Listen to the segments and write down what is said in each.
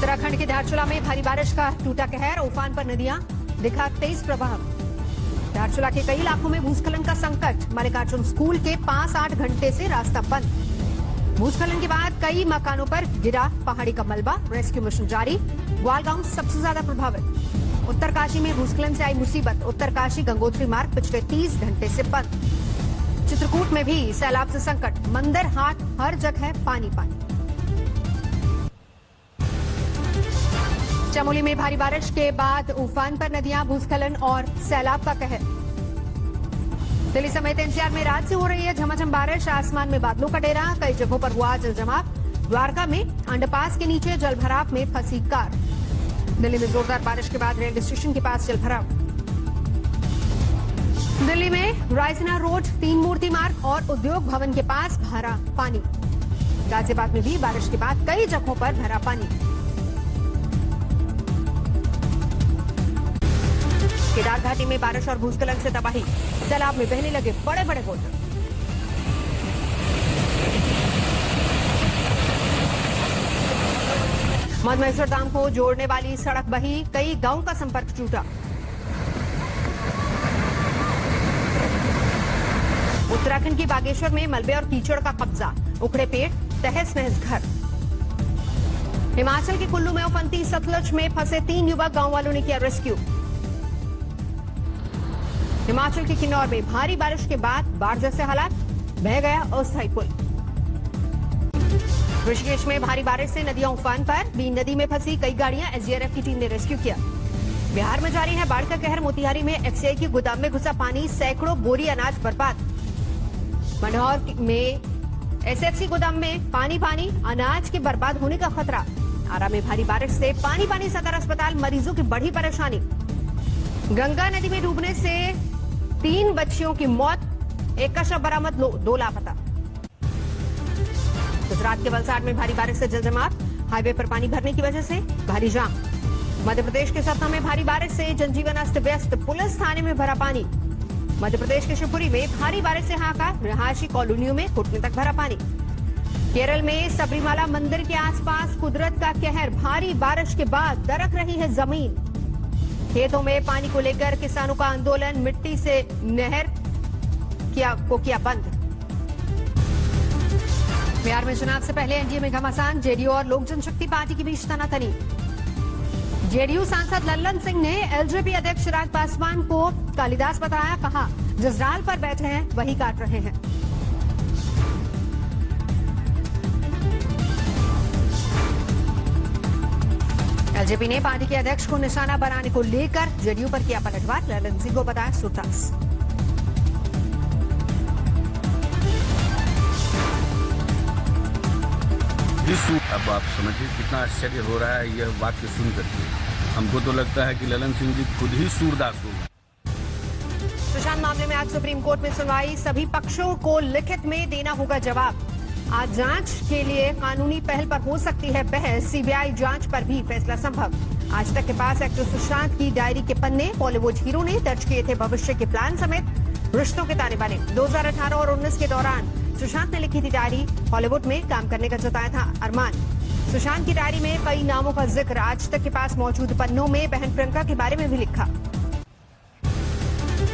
उत्तराखंड के धारचूला में भारी बारिश का टूटा कहर, उफान पर नदियां, दिखा तेज प्रभाव। धारचूला के कई इलाकों में भूस्खलन का संकट, मल्लिकार्जुन स्कूल के 5-8 घंटे से रास्ता बंद। भूस्खलन के बाद कई मकानों पर गिरा पहाड़ी का मलबा, रेस्क्यू मिशन जारी। ग्वालगांव सबसे ज्यादा प्रभावित। उत्तरकाशी में भूस्खलन से आई मुसीबत, उत्तरकाशी गंगोत्री मार्ग पिछले 30 घंटे से बंद। चित्रकूट में भी सैलाब से संकट, मंदिर हाट हर जगह पानी पानी। चमोली में भारी बारिश के बाद उफान पर नदियां, भूस्खलन और सैलाब का कहर। दिल्ली समेत एनसीआर में रात से हो रही है झमाझम बारिश, आसमान में बादलों का डेरा, कई जगहों पर हुआ जलजमाव। द्वारका में अंडरपास के नीचे जलभराव में फंसी कार। दिल्ली में जोरदार बारिश के बाद रेलवे स्टेशन के पास जलभराव। दिल्ली में रायसीना रोड, 3 मूर्ति मार्ग और उद्योग भवन के पास भरा पानी। गाजियाबाद में भी बारिश के बाद कई जगहों पर भरा पानी। केदार घाटी में बारिश और भूस्खलन से तबाही, सैलाब में बहने लगे बड़े बड़े पुल। मधमेश्वर धाम को जोड़ने वाली सड़क बही, कई गांवों का संपर्क टूटा। उत्तराखंड की बागेश्वर में मलबे और कीचड़ का कब्जा, उखड़े पेड़, तहस नहस घर। हिमाचल के कुल्लू में उफनती सतलज में फंसे 3 युवक, गांव वालों ने किया रेस्क्यू। हिमाचल के किन्नौर में भारी बारिश के बाद बाढ़ जैसे हालात, बह गया अस्थायी पुल। ऋषिकेश में भारी बारिश से नदियां उफान पर, बीन नदी में फंसी कई गाड़ियां, एसडीआरएफ की टीम ने रेस्क्यू किया। बिहार में जारी है बाढ़ का कहर, मोतिहारी में एफसीआई के गोदाम में घुसा पानी, सैकड़ों बोरी अनाज बर्बाद। मंढौर में एसएफसी गोदाम में पानी, अनाज के बर्बाद होने का खतरा। आरा में भारी बारिश से पानी, सदर अस्पताल, मरीजों की बढ़ी परेशानी। गंगा नदी में डूबने से 3 बच्चियों की मौत, एक का शव बरामद, 2 लापता। गुजरात के वलसाड में भारी बारिश से जलजमाव, हाईवे पर पानी भरने की वजह से भारी जाम। मध्य प्रदेश के सतना में भारी बारिश से जनजीवन अस्त व्यस्त, पुलिस थाने में भरा पानी। मध्य प्रदेश के शिवपुरी में भारी बारिश से हाहाकार, रिहायशी कॉलोनियों में घुटने तक भरा पानी। केरल में सबरीमाला मंदिर के आसपास कुदरत का कहर, भारी बारिश के बाद दरक रही है जमीन। खेतों में पानी को लेकर किसानों का आंदोलन, मिट्टी से नहर किया बंद। बिहार में चुनाव से पहले एनडीए में घमासान, जेडीयू और लोक जनशक्ति पार्टी के बीच तनातनी। जेडीयू सांसद लल्लन सिंह ने एलजेपी अध्यक्ष चिराग पासवान को कालिदास बताया, कहा जिस डाल पर बैठे हैं वही काट रहे हैं। एलजेपी ने पार्टी के अध्यक्ष को निशाना बनाने को लेकर जेडीयू पर किया पलटवार, लल्लन सिंह को बताया सुरतास। अब आप समझिए कितना आश्चर्य हो रहा है यह वाक्य सुन करके। हमको तो लगता है कि लल्लन सिंह जी खुद ही सूरदास हो गए। सुशांत मामले में आज सुप्रीम कोर्ट में सुनवाई, सभी पक्षों को लिखित में देना होगा जवाब। आज जांच के लिए कानूनी पहल पर हो सकती है बहस, सीबीआई जांच पर भी फैसला संभव। आज तक के पास एक्टर सुशांत की डायरी के पन्ने, बॉलीवुड हीरो ने दर्ज किए थे भविष्य के प्लान समेत रिश्तों के ताने बाने। 2018 और 19 के दौरान सुशांत ने लिखी थी डायरी, हॉलीवुड में काम करने का जताया था अरमान। सुशांत की डायरी में कई नामों का जिक्र, आज तक के पास मौजूद पन्नों में बहन प्रियंका के बारे में भी लिखा।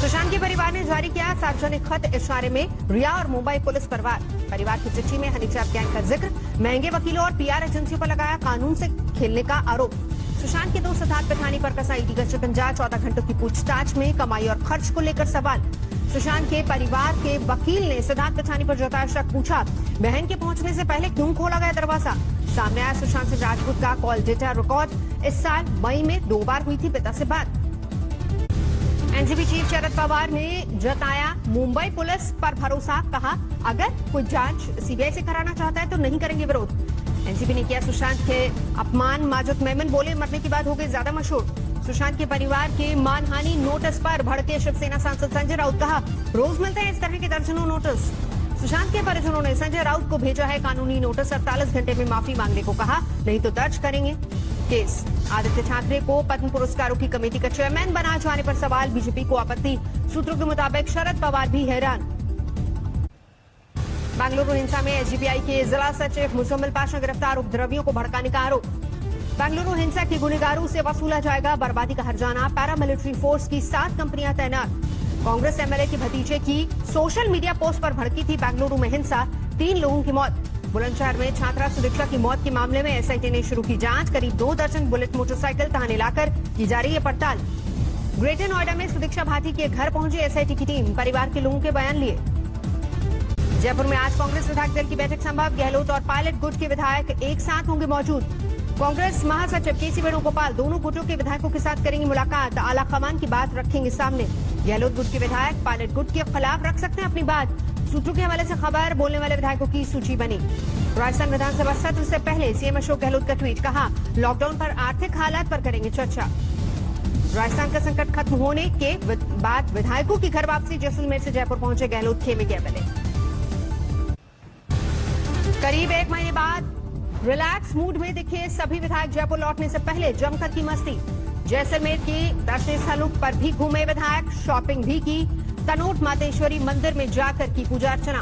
सुशांत के परिवार ने जारी किया सार्वजनिक खत, इशारे में रिया और मुंबई पुलिस पर वार। परिवार की चिट्ठी में हनी ट्रैप गैंग का जिक्र, महंगे वकीलों और पीआर एजेंसियों पर लगाया कानून से खेलने का आरोप। सुशांत के दोस्त सिद्धार्थ पिठानी पर कसा ईडी का शिकंजा, 14 घंटों की पूछताछ में कमाई और खर्च को लेकर सवाल। सुशांत के परिवार के वकील ने सिद्धार्थ पिठानी पर जताया शक, पूछा बहन के पहुंचने से पहले क्यों खोला गया दरवाजा। सामने आया सुशांत सिंह राजपूत का कॉल डेटा रिकॉर्ड, इस साल मई में 2 बार हुई थी पिता से बात। एनसीपी चीफ शरद पवार ने जताया मुंबई पुलिस पर भरोसा, कहा अगर कोई जांच सीबीआई से कराना चाहता है तो नहीं करेंगे विरोध। एनसीपी ने किया सुशांत के अपमान, माजिद मेमन बोले मरने की बात हो गई ज्यादा मशहूर। सुशांत के परिवार के मानहानि नोटिस पर भड़के शिवसेना सांसद संजय राउत, कहा रोज मिलते हैं इस तरह के दर्जनों नोटिस। सुशांत के परिजनों ने संजय राउत को भेजा है कानूनी नोटिस, 48 घंटे में माफी मांगने को कहा, नहीं तो दर्ज करेंगे केस। आदित्य ठाकरे को पद्म पुरस्कारों की कमेटी का चेयरमैन बनाए जाने पर सवाल, बीजेपी को आपत्ति। सूत्रों के मुताबिक शरद पवार भी हैरान। बेंगलुरु हिंसा में एसडीपीआई के जिला सचिव मुजम्मिल पाशा गिरफ्तार, उपद्रवियों को भड़काने का आरोप। बेंगलुरु हिंसा के गुनहगारों से वसूला जाएगा बर्बादी का हर्जाना। पैरामिलिट्री फोर्स की 7 कंपनियां तैनात। कांग्रेस एमएलए के भतीजे की सोशल मीडिया पोस्ट पर भड़की थी बेंगलुरु में हिंसा, 3 लोगों की मौत। बुलंदशहर में छात्रा सुदीक्षा की मौत के मामले में एसआईटी ने शुरू की जांच। करीब 2 दर्जन बुलेट मोटरसाइकिल थाने लाकर की जा रही है पड़ताल। ग्रेटर नोएडा में सुदीक्षा भाटी के घर पहुंची एसआईटी की टीम, परिवार के लोगों के बयान लिए। जयपुर में आज कांग्रेस विधायक दल की बैठक संभव। गहलोत और पायलट गुट के विधायक एक साथ होंगे मौजूद। कांग्रेस महासचिव केसी वेणुगोपाल दोनों गुटों के विधायकों के साथ करेंगे मुलाकात। आला कमान की बात रखेंगे सामने। गहलोत गुट के विधायक पायलट गुट के खिलाफ रख सकते हैं अपनी बात। सूत्रों के हवाले से खबर, बोलने वाले विधायकों की सूची बनी। राजस्थान विधानसभा सत्र से पहले सीएम अशोक गहलोत का ट्वीट, कहा लॉकडाउन पर आर्थिक हालात पर करेंगे चर्चा। राजस्थान का संकट खत्म होने के बाद विधायकों की घर वापसी। जैसलमेर से जयपुर पहुंचे गहलोत, खेमे के एमएलए। करीब 1 महीने बाद रिलैक्स मूड में दिखे सभी विधायक। जयपुर लौटने से पहले जमकर की मस्ती। जैसलमेर के दर्शनीय स्थलों पर भी घूमे विधायक, शॉपिंग भी की। तनोट मातेश्वरी मंदिर में जाकर की पूजा अर्चना।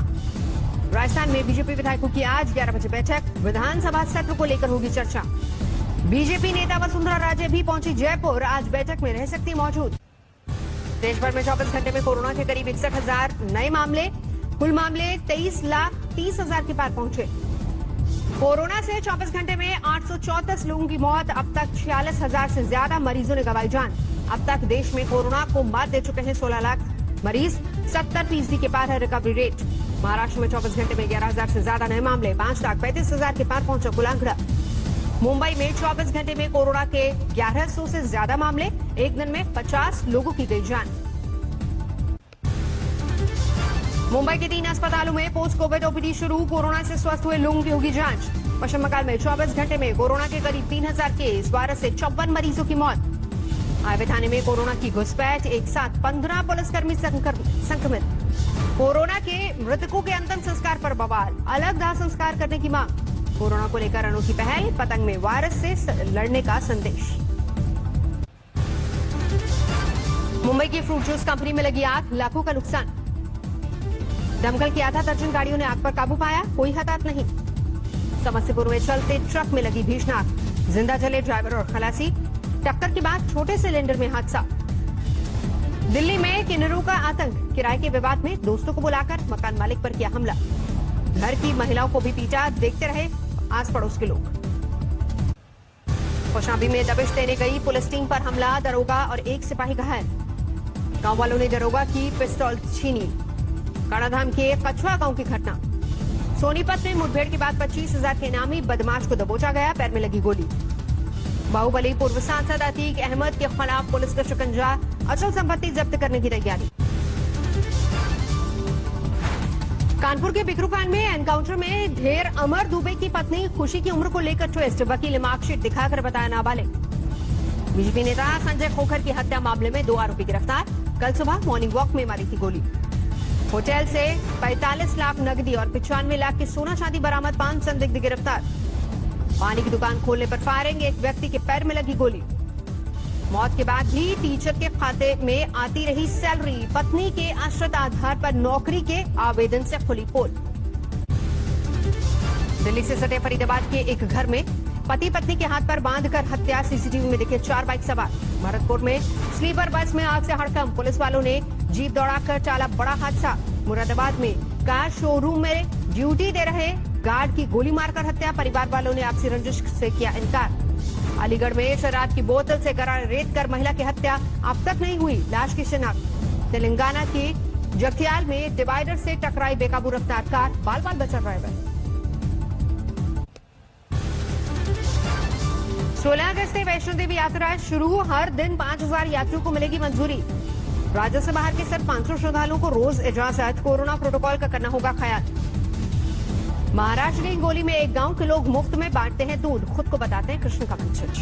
राजस्थान में बीजेपी विधायकों की आज 11 बजे बैठक। विधानसभा सत्र को लेकर होगी चर्चा। बीजेपी नेता वसुंधरा राजे भी पहुंची जयपुर, आज बैठक में रह सकती मौजूद। देश भर में 24 घंटे में कोरोना के करीब 61,000 नए मामले। कुल मामले 23,30,000 के पार पहुंचे। कोरोना से 24 घंटे में 834 लोगों की मौत। अब तक 46,000 से ज्यादा मरीजों ने गंवाई जान। अब तक देश में कोरोना को मात दे चुके हैं 16 लाख मरीज। 70% के पार है रिकवरी रेट। महाराष्ट्र में 24 घंटे में 11,000 से ज्यादा नए मामले। 5,35,000 के पार पहुंचा कुल आंकड़ा। मुंबई में 24 घंटे में कोरोना के 1100 से ज्यादा मामले। एक दिन में 50 लोगों की गई जान। मुंबई के 3 अस्पतालों में पोस्ट कोविड ओपीडी शुरू। कोरोना से स्वस्थ हुए लोगों की होगी जांच। पश्चिम बंगाल में 24 घंटे में कोरोना के करीब 3,000 केस। 12 से 54 मरीजों की मौत। आयवे थाने में कोरोना की घुसपैठ। एक साथ 15 पुलिसकर्मी संक्रमित। कोरोना के मृतकों के अंतिम संस्कार पर बवाल। अलग दाह संस्कार करने की मांग। कोरोना को लेकर अनोखी पहल। पतंग में वायरस से लड़ने का संदेश। मुंबई की फ्रूट जूस कंपनी में लगी आग, लाखों का नुकसान। दमकल की आधा दर्जन गाड़ियों ने आग पर काबू पाया, कोई हताहत नहीं। समस्तीपुर में चलते ट्रक में लगी भीषण आग, जिंदा जले ड्राइवर और खलासी। टक्कर के बाद छोटे सिलेंडर में हादसा। दिल्ली में किन्नरों का आतंक। किराए के विवाद में दोस्तों को बुलाकर मकान मालिक पर किया हमला। घर की महिलाओं को भी पीटा, देखते रहे आस पड़ोस के लोग। कौशाम्बी में दबिश देने गई पुलिस टीम पर हमला, दरोगा और एक सिपाही घायल। गांव वालों ने दरोगा की पिस्तौल छीनी। काणाधाम के कछुआ गांव की घटना। सोनीपत में मुठभेड़ के बाद 25,000 के इनामी बदमाश को दबोचा गया, पैर में लगी गोली। बाहुबली पूर्व सांसद अतीक अहमद के खिलाफ पुलिस का शिकंजा, अचल संपत्ति जब्त करने की तैयारी। कानपुर के बिकरू कांड में एनकाउंटर में ढेर अमर दुबे की पत्नी खुशी की उम्र को लेकर ट्विस्ट। वकील ने मार्कशीट दिखाकर बताया नाबालिग। बीजेपी नेता संजय खोखर की हत्या मामले में 2 आरोपी गिरफ्तार। कल सुबह मॉर्निंग वॉक में मारी थी गोली। होटल से 45 लाख नकदी और 95 लाख की सोना चांदी बरामद। 5 संदिग्ध गिरफ्तार। पानी की दुकान खोलने पर फायरिंग, एक व्यक्ति के पैर में लगी गोली। मौत के बाद भी टीचर के खाते में आती रही सैलरी। पत्नी के आश्रित आधार पर नौकरी के आवेदन से खुली पोल। दिल्ली से सटे फरीदाबाद के एक घर में पति पत्नी के हाथ पर बांधकर हत्या। सीसीटीवी में दिखे 4 बाइक सवार। भरतपुर में स्लीपर बस में आग से हड़कंप। पुलिस वालों ने जीप दौड़ाकर टाला बड़ा हादसा। मुरादाबाद में कार शोरूम में ड्यूटी दे रहे गार्ड की गोली मारकर हत्या। परिवार वालों ने आपसी रंजिश से किया इनकार। अलीगढ़ में शराब की बोतल से करार रेत कर महिला की हत्या अब तक नहीं हुई, लाश की शिनाख्त। तेलंगाना के जगतियाल में डिवाइडर से टकराई बेकाबू रफ्तार कार, बाल बाल बचा ड्राइवर। 16 अगस्त से वैष्णो देवी यात्रा शुरू। हर दिन 5,000 यात्रियों को मिलेगी मंजूरी। राज्य से बाहर के सिर्फ 500 श्रद्धालुओं को रोज इजाजत। कोरोना प्रोटोकॉल का करना होगा ख्याल। महाराष्ट्र की गोली में एक गांव के लोग मुफ्त में बांटते हैं दूध, खुद को बताते हैं कृष्ण का वंशज।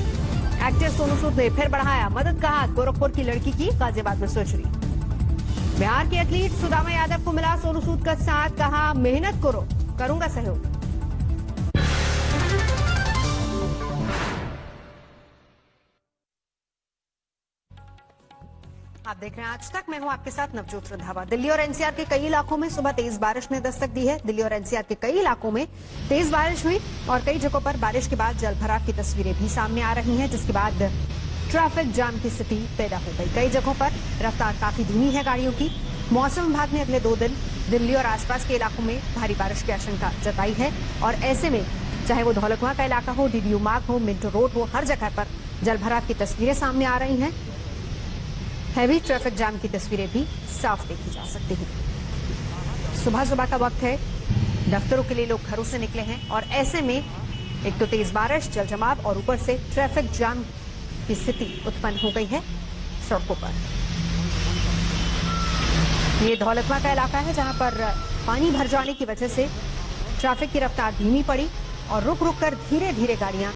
एक्टर सोनू सूद ने फिर बढ़ाया मदद का हाथ। गोरखपुर की लड़की की गाजियाबाद में सर्जरी। बिहार के एथलीट सुदामा यादव को मिला सोनू सूद का साथ, कहा मेहनत करो, करूंगा सहयोग। आप देख रहे हैं आज तक, मैं हूं आपके साथ नवजोत रंधावा। दिल्ली और एनसीआर के कई इलाकों में सुबह तेज बारिश ने दस्तक दी है। दिल्ली और एनसीआर के कई इलाकों में तेज बारिश हुई और कई जगहों पर बारिश के बाद जलभराव की तस्वीरें भी सामने आ रही हैं, जिसके बाद ट्रैफिक जाम की स्थिति पैदा हो गई। कई जगहों पर रफ्तार काफी धीमी है गाड़ियों की। मौसम विभाग ने अगले 2 दिन दिल्ली और आसपास के इलाकों में भारी बारिश की आशंका जताई है और ऐसे में चाहे वो धौलकुआं का इलाका हो, डीडीयू मार्ग हो, मिंटो रोड हो, हर जगह पर जलभराव की तस्वीरें सामने आ रही हैं। हैवी ट्रैफिक जाम की तस्वीरें भी साफ देखी जा सकती हैं। सुबह सुबह का वक्त है, दफ्तरों के लिए लोग घरों से निकले हैं और ऐसे में एक तो तेज बारिश, जलजमाव और ऊपर से ट्रैफिक जाम की स्थिति उत्पन्न हो गई है सड़कों पर। ये धौलकुआं का इलाका है जहां पर पानी भर जाने की वजह से ट्रैफिक की रफ्तार धीमी पड़ी और रुक रुक कर धीरे धीरे गाड़ियां